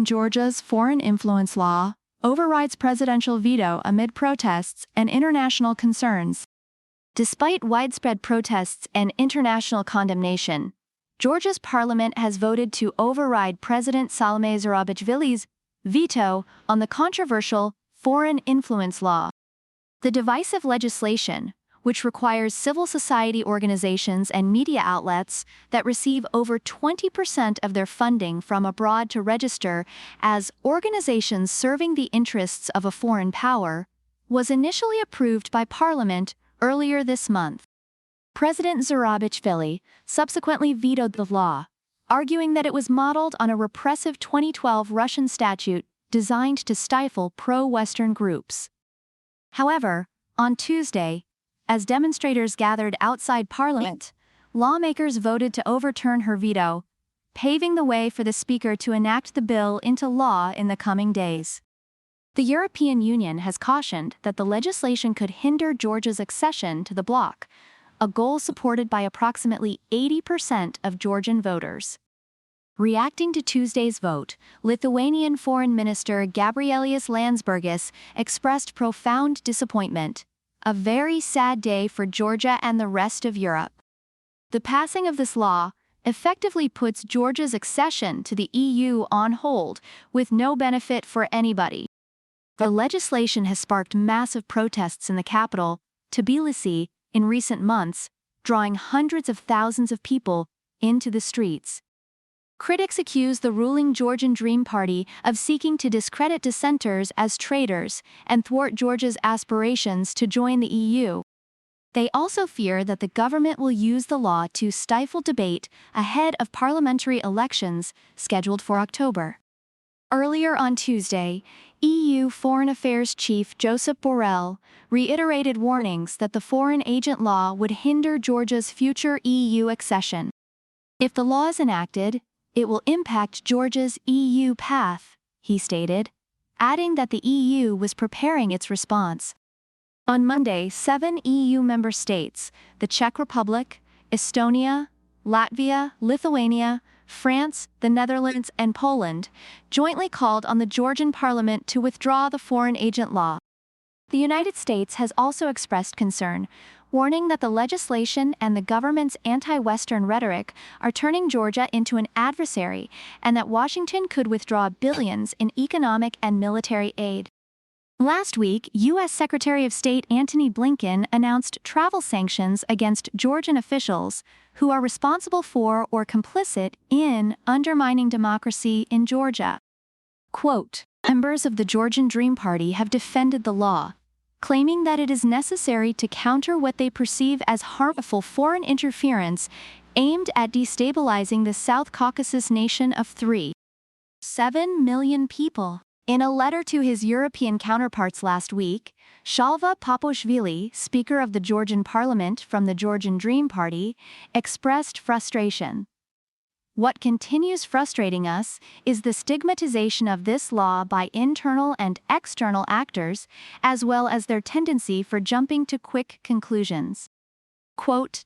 Georgia's foreign influence law overrides presidential veto amid protests and international concerns. Despite widespread protests and international condemnation, Georgia's parliament has voted to override President Shalva Zurabishvili's veto on the controversial foreign influence law. The divisive legislation, which requires civil society organizations and media outlets that receive over 20% of their funding from abroad to register as organizations serving the interests of a foreign power, was initially approved by Parliament earlier this month. President Zurabishvili subsequently vetoed the law, arguing that it was modeled on a repressive 2012 Russian statute designed to stifle pro-Western groups. However, on Tuesday, as demonstrators gathered outside Parliament, lawmakers voted to overturn her veto, paving the way for the Speaker to enact the bill into law in the coming days. The European Union has cautioned that the legislation could hinder Georgia's accession to the bloc, a goal supported by approximately 80% of Georgian voters. Reacting to Tuesday's vote, Lithuanian Foreign Minister Gabrielius Landsbergis expressed profound disappointment. A very sad day for Georgia and the rest of Europe. The passing of this law effectively puts Georgia's accession to the EU on hold, with no benefit for anybody. The legislation has sparked massive protests in the capital, Tbilisi, in recent months, drawing hundreds of thousands of people into the streets. Critics accuse the ruling Georgian Dream Party of seeking to discredit dissenters as traitors and thwart Georgia's aspirations to join the EU. They also fear that the government will use the law to stifle debate ahead of parliamentary elections scheduled for October. Earlier on Tuesday, EU Foreign Affairs Chief Josep Borrell reiterated warnings that the foreign agent law would hinder Georgia's future EU accession. If the law is enacted, it will impact Georgia's EU path, he stated, adding that the EU was preparing its response. On Monday, 7 EU member states, the Czech Republic, Estonia, Latvia, Lithuania, France, the Netherlands, and Poland, jointly called on the Georgian parliament to withdraw the foreign agent law. The United States has also expressed concern, warning that the legislation and the government's anti-Western rhetoric are turning Georgia into an adversary and that Washington could withdraw billions in economic and military aid. Last week, U.S. Secretary of State Antony Blinken announced travel sanctions against Georgian officials who are responsible for or complicit in undermining democracy in Georgia. Quote, members of the Georgian Dream Party have defended the law, claiming that it is necessary to counter what they perceive as harmful foreign interference aimed at destabilizing the South Caucasus nation of 3.7 million people. In a letter to his European counterparts last week, Shalva Papuashvili, Speaker of the Georgian Parliament from the Georgian Dream Party, expressed frustration. What continues frustrating us is the stigmatization of this law by internal and external actors, as well as their tendency for jumping to quick conclusions. Quote,